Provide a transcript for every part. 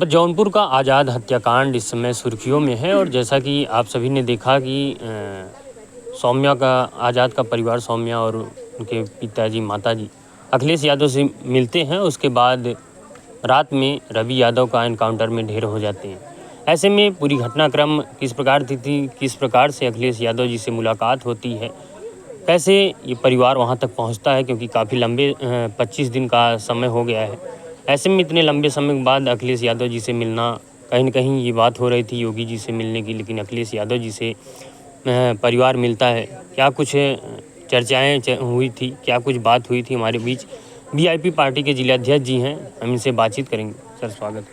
जनपद जौनपुर का आज़ाद हत्याकांड इस समय सुर्खियों में है और जैसा कि आप सभी ने देखा कि सौम्या का आज़ाद का परिवार सौम्या और उनके पिताजी माताजी अखिलेश यादव से मिलते हैं। उसके बाद रात में रवि यादव का एनकाउंटर में ढेर हो जाते हैं। ऐसे में पूरी घटनाक्रम किस प्रकार थी, किस प्रकार से अखिलेश यादव जी से मुलाकात होती है, कैसे ये परिवार वहाँ तक पहुँचता है, क्योंकि काफ़ी लंबे 25 दिन का समय हो गया है। ऐसे में इतने लंबे समय के बाद अखिलेश यादव जी से मिलना, कहीं न कहीं ये बात हो रही थी योगी जी से मिलने की, लेकिन अखिलेश यादव जी से परिवार मिलता है। क्या कुछ चर्चाएँ हुई थी, क्या कुछ बात हुई थी हमारे बीच? वीआईपी पार्टी के जिलाध्यक्ष जी हैं, हम इनसे बातचीत करेंगे। सर स्वागत है।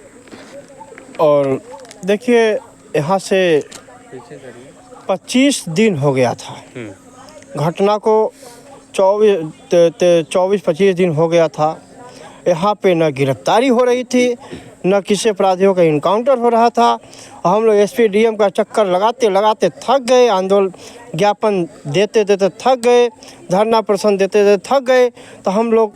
और देखिए, यहाँ से 25 दिन हो गया था घटना को, 24-25 दिन हो गया था। यहाँ पे न गिरफ्तारी हो रही थी, न किसी अपराधियों का इनकाउंटर हो रहा था। हम लोग एसपी डीएम का चक्कर लगाते लगाते थक गए, आंदोलन ज्ञापन देते देते थक गए, धरना प्रदर्शन देते देते थक गए। तो हम लोग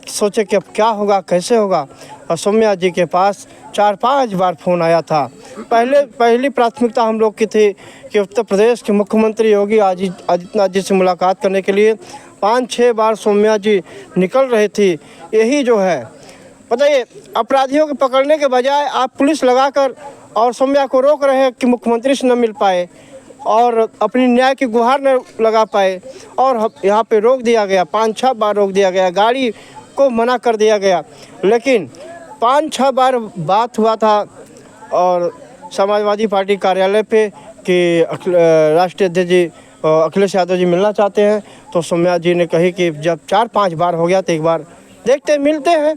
सोचे कि अब क्या होगा, कैसे होगा। और सौम्या जी के पास 4-5 बार फ़ोन आया था। पहली प्राथमिकता हम लोग की थी कि उत्तर प्रदेश के मुख्यमंत्री योगी आदित्यनाथ जी से मुलाकात करने के लिए 5-6 बार सौम्या जी निकल रही थी। यही जो है, बताइए, अपराधियों को पकड़ने के बजाय आप पुलिस लगाकर और सौम्या को रोक रहे हैं कि मुख्यमंत्री से न मिल पाए और अपनी न्याय की गुहार न लगा पाए। और यहाँ पे रोक दिया गया, 5-6 बार रोक दिया गया, गाड़ी को मना कर दिया गया। लेकिन 5-6 बार बात हुआ था और समाजवादी पार्टी कार्यालय पे कि राष्ट्रीय अध्यक्ष जी अखिलेश यादव जी मिलना चाहते हैं। तो सौम्या जी ने कही कि जब 4-5 बार हो गया तो एक बार देखते मिलते हैं।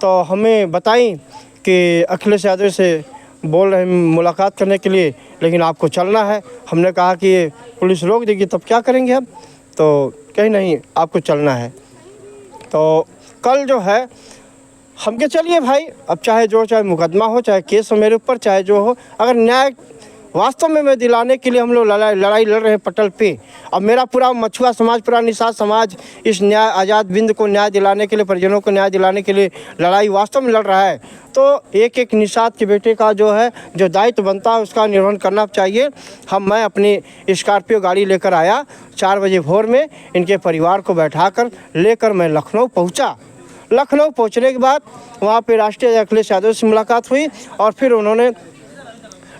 तो हमें बताई कि अखिलेश यादव से बोल रहे हैं मुलाकात करने के लिए, लेकिन आपको चलना है। हमने कहा कि ये पुलिस रोक देगी तब क्या करेंगे हम, तो कहीं नहीं, आपको चलना है। तो कल जो है हम के चलिए भाई, अब चाहे मुकदमा हो, चाहे केस हो मेरे ऊपर, चाहे जो हो, अगर न्याय वास्तव में मैं दिलाने के लिए हम लोग लड़ाई लड़ रहे हैं पटल पे। अब मेरा पूरा मछुआ समाज, पूरा निषाद समाज इस न्याय आज़ाद बिंद को न्याय दिलाने के लिए, परिजनों को न्याय दिलाने के लिए लड़ाई वास्तव में लड़ रहा है। तो एक निषाद के बेटे का जो है जो दायित्व बनता है उसका निर्वहन करना चाहिए। मैं अपनी स्कॉर्पियो गाड़ी लेकर आया 4 बजे भोर में, इनके परिवार को बैठाकर लेकर मैं लखनऊ पहुँचा। लखनऊ पहुँचने के बाद वहाँ पे राष्ट्रीय अखिलेश यादव से मुलाकात हुई और फिर उन्होंने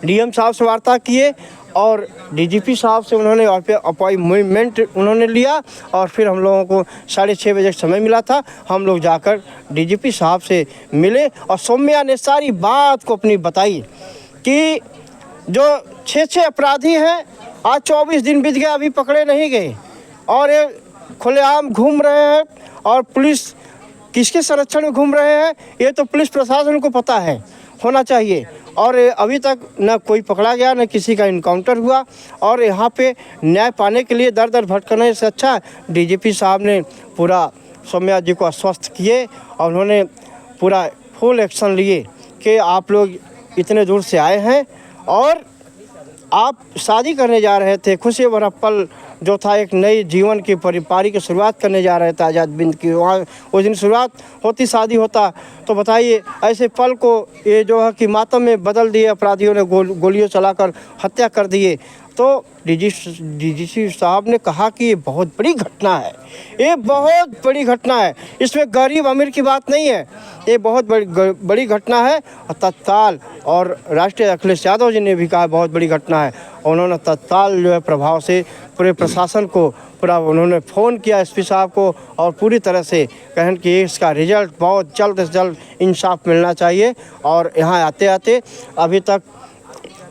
डीएम साहब से वार्ता किए और डीजीपी साहब से उन्होंने अपॉइंटमेंट उन्होंने लिया। और फिर हम लोगों को 6:30 बजे समय मिला था, हम लोग जाकर डीजीपी साहब से मिले और सौम्या ने सारी बात को अपनी बताई कि जो 6 अपराधी हैं, आज 24 दिन बीत गए, अभी पकड़े नहीं गए और ये खुलेआम घूम रहे हैं। और पुलिस किसके संरक्षण में घूम रहे हैं ये तो पुलिस प्रशासन को पता है, होना चाहिए। और अभी तक न कोई पकड़ा गया, न किसी का इनकाउंटर हुआ। और यहाँ पे न्याय पाने के लिए दर दर भटकने से अच्छा डीजीपी साहब ने पूरा सौम्या जी को आश्वस्त किए और उन्होंने पूरा फुल एक्शन लिए कि आप लोग इतने दूर से आए हैं और आप शादी करने जा रहे थे, खुशी भरा पल जो था, एक नई जीवन की पारी की शुरुआत करने जा रहे थे आज़ाद बिंद की। वहाँ उस दिन शुरुआत होती, शादी होता। तो बताइए, ऐसे पल को ये जो है कि मातम में बदल दिए, अपराधियों ने गोलियों चलाकर हत्या कर दिए। तो डीजीपी साहब ने कहा कि ये बहुत बड़ी घटना है, ये बहुत बड़ी घटना है, इसमें गरीब अमीर की बात नहीं है, ये बहुत बड़ी घटना है। और तत्काल, और राष्ट्रीय अखिलेश यादव जी ने भी कहा बहुत बड़ी घटना है। उन्होंने तत्काल जो है प्रभाव से पूरे प्रशासन को पूरा उन्होंने फ़ोन किया एसपी साहब को और पूरी तरह से कहन कि इसका रिजल्ट बहुत जल्द से जल्द इंसाफ मिलना चाहिए। और यहाँ आते आते अभी तक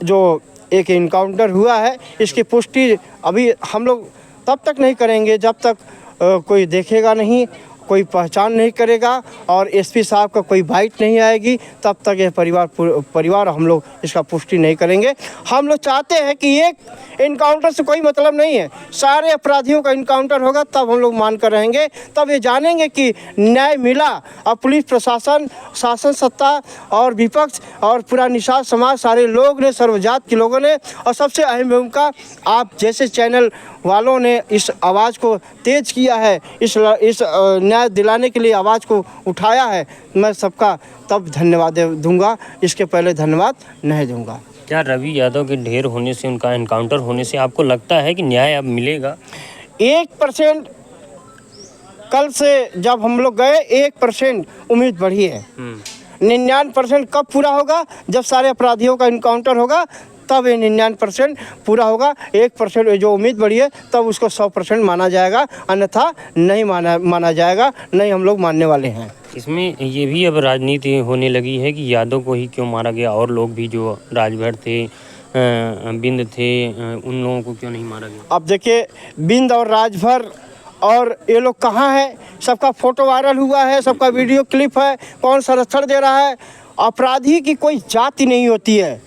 जो एक इनकाउंटर हुआ है, इसकी पुष्टि अभी हम लोग तब तक नहीं करेंगे जब तक कोई देखेगा नहीं, कोई पहचान नहीं करेगा और एसपी साहब का कोई बाइट नहीं आएगी, तब तक यह परिवार हम लोग इसका पुष्टि नहीं करेंगे। हम लोग चाहते हैं कि एक इनकाउंटर से कोई मतलब नहीं है, सारे अपराधियों का इनकाउंटर होगा तब हम लोग मान कर रहेंगे, तब ये जानेंगे कि न्याय मिला। और पुलिस प्रशासन, शासन सत्ता और विपक्ष और पूरा निषाद समाज, सारे लोग ने, सर्वजात के लोगों ने, और सबसे अहम भूमिका आप जैसे चैनल वालों ने इस आवाज़ को तेज किया है, इस न्याय न्याय दिलाने के लिए आवाज़ को उठाया है, मैं सबका तब धन्यवाद दूंगा, इसके पहले धन्यवाद नहीं दूंगा। क्या रवि यादव के ढेर होने से, उनका एनकाउंटर होने से आपको लगता है कि न्याय अब मिलेगा? 1% कल से जब हम लोग गए 1% उम्मीद बढ़ी है। 99% कब पूरा होगा? जब सारे अपराधियों का इनकाउंटर होगा, तब ये 99% पूरा होगा। 1% जो उम्मीद बढ़ी है तब उसको 100% माना जाएगा, अन्यथा नहीं माना जाएगा, नहीं हम लोग मानने वाले हैं। इसमें ये भी अब राजनीति होने लगी है कि यादव को ही क्यों मारा गया, और लोग भी जो राजभर थे, बिंद थे, उन लोगों को क्यों नहीं मारा गया? अब देखिए, बिंद और राजभर और ये लोग कहाँ हैं? सबका फोटो वायरल हुआ है, सबका वीडियो क्लिप है, कौन संरक्षण दे रहा है? अपराधी की कोई जाति नहीं होती है,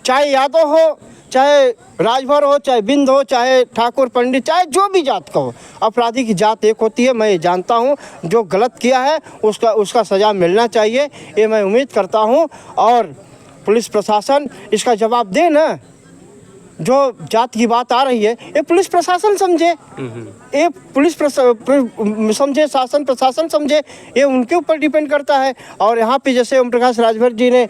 चाहे यादव हो, चाहे राजभर हो, चाहे बिंद हो, चाहे ठाकुर पंडित, चाहे जो भी जात का हो, अपराधी की जात एक होती है। मैं ये जानता हूँ, जो गलत किया है उसका सज़ा मिलना चाहिए, ये मैं उम्मीद करता हूँ। और पुलिस प्रशासन इसका जवाब दे ना। जो जात की बात आ रही है, ये पुलिस प्रशासन समझे, ये पुलिस समझे, शासन प्रशासन समझे, ये उनके ऊपर डिपेंड करता है। और यहाँ पे जैसे ओम प्रकाश राजभर जी ने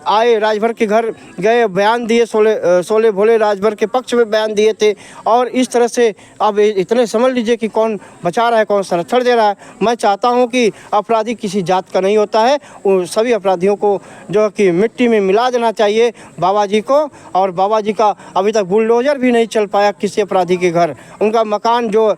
आए, राजभर के घर गए, बयान दिए, सोले भोले राजभर के पक्ष में बयान दिए थे। और इस तरह से अब इतने समझ लीजिए कि कौन बचा रहा है, कौन संरक्षण दे रहा है। मैं चाहता हूँ कि अपराधी किसी जात का नहीं होता है, उन सभी अपराधियों को जो है कि मिट्टी में मिला देना चाहिए बाबा जी को। और बाबा जी का अभी तक बुलडोजर भी नहीं चल पाया किसी अपराधी के घर। उनका मकान जो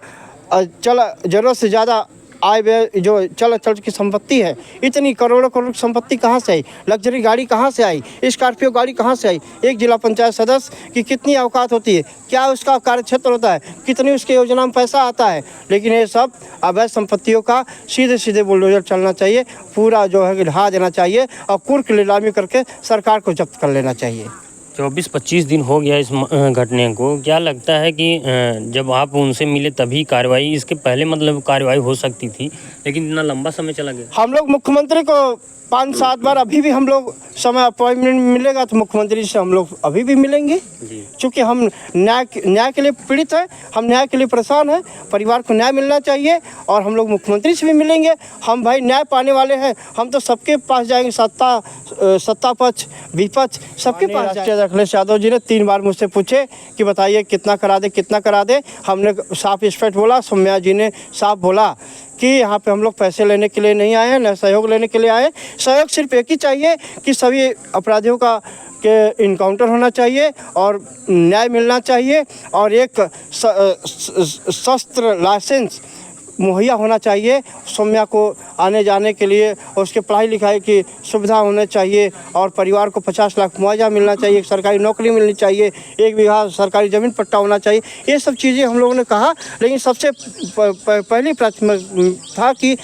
जरूरत से ज़्यादा आय व्यय जो चल की संपत्ति है, इतनी करोड़ों करोड़ संपत्ति कहाँ से आई? लग्जरी गाड़ी कहाँ से आई? स्कॉर्पियो गाड़ी कहाँ से आई? एक जिला पंचायत सदस्य की कितनी औकात होती है? क्या उसका कार्य क्षेत्र होता है? कितनी उसके योजना में पैसा आता है? लेकिन ये सब अवैध संपत्तियों का सीधे सीधे बुलडोजर चलना चाहिए, पूरा जो है कि ढहा देना चाहिए और कुर्क नीलामी करके सरकार को जब्त कर लेना चाहिए। 24-25 दिन हो गया इस घटने को। क्या लगता है कि जब आप उनसे मिले तभी कार्रवाई, इसके पहले मतलब कार्रवाई हो सकती थी, लेकिन इतना लंबा समय चला गया? हम लोग मुख्यमंत्री को 5-7 बार, अभी भी हम लोग समय अपॉइंटमेंट मिलेगा तो मुख्यमंत्री से हम लोग अभी भी मिलेंगे, क्योंकि हम न्याय के लिए पीड़ित हैं, हम न्याय के लिए परेशान हैं, परिवार को न्याय मिलना चाहिए। और हम लोग मुख्यमंत्री से भी मिलेंगे। हम भाई न्याय पाने वाले हैं, हम तो सबके पास जाएंगे, सत्ता पक्ष विपक्ष सबके पास जाएंगे। अखिलेश यादव जी ने 3 बार मुझसे पूछे कि बताइए कितना करा दे, कितना करा दे। हमने साफ स्पष्ट बोला, सौम्या जी ने साफ बोला कि यहाँ पे हम लोग पैसे लेने के लिए नहीं आए हैं, न सहयोग लेने के लिए आए। सहयोग सिर्फ एक ही चाहिए कि सभी अपराधियों का के इनकाउंटर होना चाहिए और न्याय मिलना चाहिए, और एक शस्त्र लाइसेंस मुहैया होना चाहिए सौम्या को आने जाने के लिए, और उसके पढ़ाई लिखाई की सुविधा होनी चाहिए, और परिवार को 50 लाख मुआवजा मिलना चाहिए, एक सरकारी नौकरी मिलनी चाहिए, 1 बीघा सरकारी ज़मीन पट्टा होना चाहिए। ये सब चीज़ें हम लोगों ने कहा, लेकिन सबसे पहली प्राथमिकता था कि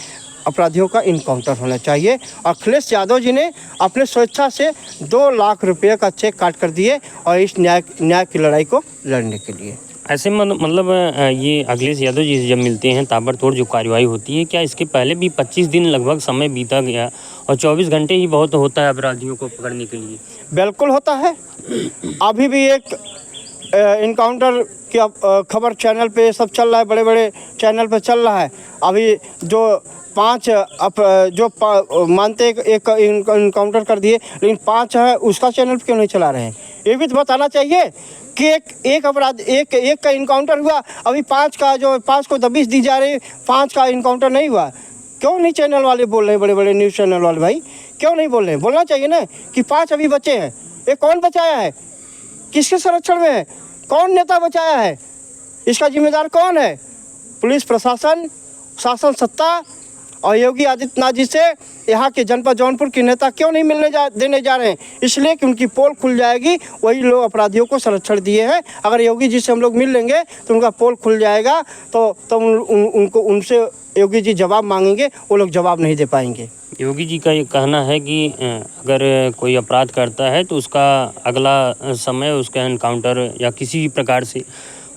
अपराधियों का इनकाउंटर होना चाहिए। और अखिलेश यादव जी ने अपने स्वेच्छा से 2 लाख रुपये का चेक काट कर दिए और इस न्याय की लड़ाई को लड़ने के लिए। ऐसे मतलब ये अखिलेश यादव जी से जब मिलते हैं ताबड़तोड़ जो कार्रवाई होती है, क्या इसके पहले भी 25 दिन लगभग समय बीता गया और 24 घंटे ही बहुत होता है अपराधियों को पकड़ने के लिए? बिल्कुल होता है। अभी भी एक इनकाउंटर की खबर चैनल पे सब चल रहा है, बड़े बड़े चैनल पे चल रहा है। अभी जो 5 मानते एक इनकाउंटर कर दिए, लेकिन 5 है उसका चैनल क्यों नहीं चला रहे हैं? ये भी तो बताना चाहिए कि एक अपराध एक का इनकाउंटर हुआ, अभी 5 को दबिश दी जा रही, 5 का इनकाउंटर नहीं हुआ। क्यों नहीं चैनल वाले बोल रहे, बड़े बड़े न्यूज़ चैनल वाले भाई क्यों नहीं बोल रहे? बोलना चाहिए ना कि 5 अभी बचे हैं। ये कौन बचाया है? किसके संरक्षण में है? कौन नेता बचाया है? इसका जिम्मेदार कौन है? पुलिस प्रशासन, शासन सत्ता और योगी आदित्यनाथ जी से यहाँ के जनपद जौनपुर के नेता क्यों नहीं देने जा रहे हैं? इसलिए कि उनकी पोल खुल जाएगी, वही लोग अपराधियों को संरक्षण दिए हैं। अगर योगी जी से हम लोग मिल लेंगे तो उनका पोल खुल जाएगा, तो उनको उनसे योगी जी जवाब मांगेंगे, वो लोग जवाब नहीं दे पाएंगे। योगी जी का ये कहना है कि अगर कोई अपराध करता है तो उसका अगला समय उसका एनकाउंटर या किसी भी प्रकार से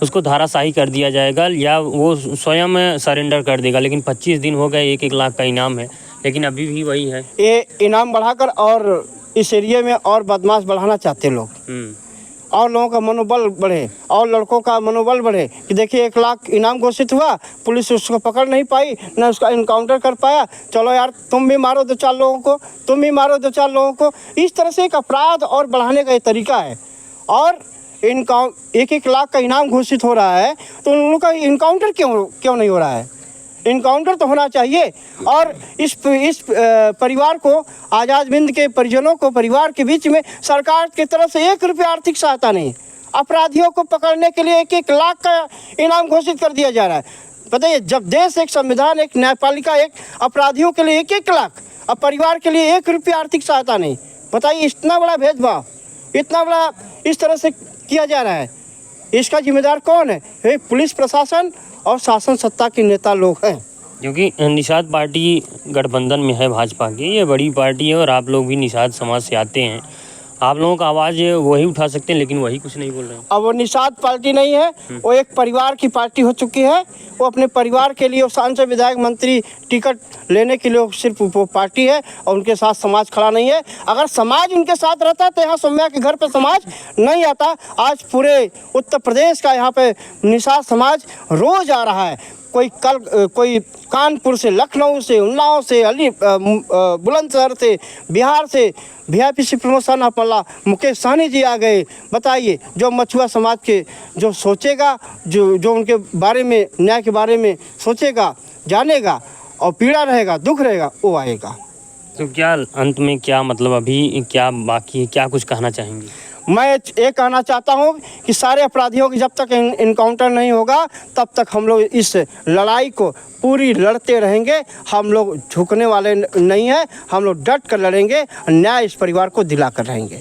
उसको धाराशाही कर दिया जाएगा, या वो स्वयं सरेंडर कर देगा। लेकिन 25 दिन हो गए, 1-1 लाख का इनाम है, लेकिन अभी भी वही है। ये इनाम बढ़ाकर और इस एरिया में और बदमाश बढ़ाना चाहते लोग। और लोगों का मनोबल बढ़े और लड़कों का मनोबल बढ़े कि देखिए 1 लाख इनाम घोषित हुआ, पुलिस उसको पकड़ नहीं पाई, ना उसका इनकाउंटर कर पाया, चलो यार तुम भी मारो 2-4 लोगों को, तुम भी मारो 2-4 लोगों को। इस तरह से एक अपराध और बढ़ाने का ये तरीका है। और 1-1 लाख का इनाम घोषित हो रहा है तो उन लोगों का इनकाउंटर क्यों नहीं हो रहा है? इनकाउंटर तो होना चाहिए। और इस परिवार को, आज़ाद हिंद के परिजनों को, परिवार के बीच में सरकार की तरफ से 1 रुपया आर्थिक सहायता नहीं। अपराधियों को पकड़ने के लिए 1-1 लाख का इनाम घोषित कर दिया जा रहा है। बताइए, जब देश, एक संविधान, एक न्यायपालिका, एक अपराधियों के लिए 1-1 लाख, अब परिवार के लिए 1 रुपया आर्थिक सहायता नहीं। बताइए, इतना बड़ा भेदभाव, इतना बड़ा इस तरह से किया जा रहा है। इसका जिम्मेदार कौन है? ये पुलिस प्रशासन और शासन सत्ता के नेता लोग हैं। क्योंकि निषाद पार्टी गठबंधन में है भाजपा की, ये बड़ी पार्टी है और आप लोग भी निषाद समाज से आते हैं, आप लोगों का आवाज़ वही उठा सकते हैं, लेकिन वही कुछ नहीं बोल रहे हैं। अब वो निषाद पार्टी नहीं है, वो एक परिवार की पार्टी हो चुकी है। वो अपने परिवार के लिए, सांसद, विधायक, मंत्री टिकट लेने के लिए सिर्फ वो पार्टी है और उनके साथ समाज खड़ा नहीं है। अगर समाज उनके साथ रहता तो यहाँ सौम्या के घर पे समाज नहीं आता। आज पूरे उत्तर प्रदेश का यहाँ पे निषाद समाज रोज आ रहा है। कोई कानपुर से, लखनऊ से, उन्नाव से, बुलंदशहर से, बिहार से VIP प्रमोशन अपना मुकेश सहनी जी आ गए। बताइए, जो मछुआ समाज के जो सोचेगा, जो उनके बारे में, न्याय के बारे में सोचेगा, जानेगा और पीड़ा रहेगा, दुख रहेगा, वो आएगा। तो क्या अंत में क्या मतलब अभी क्या बाकी है, क्या कुछ कहना चाहेंगे? मैं ये कहना चाहता हूँ कि सारे अपराधियों की जब तक इनकाउंटर नहीं होगा तब तक हम लोग इस लड़ाई को पूरी लड़ते रहेंगे। हम लोग झुकने वाले नहीं हैं, हम लोग डट कर लड़ेंगे, न्याय इस परिवार को दिला कर रहेंगे।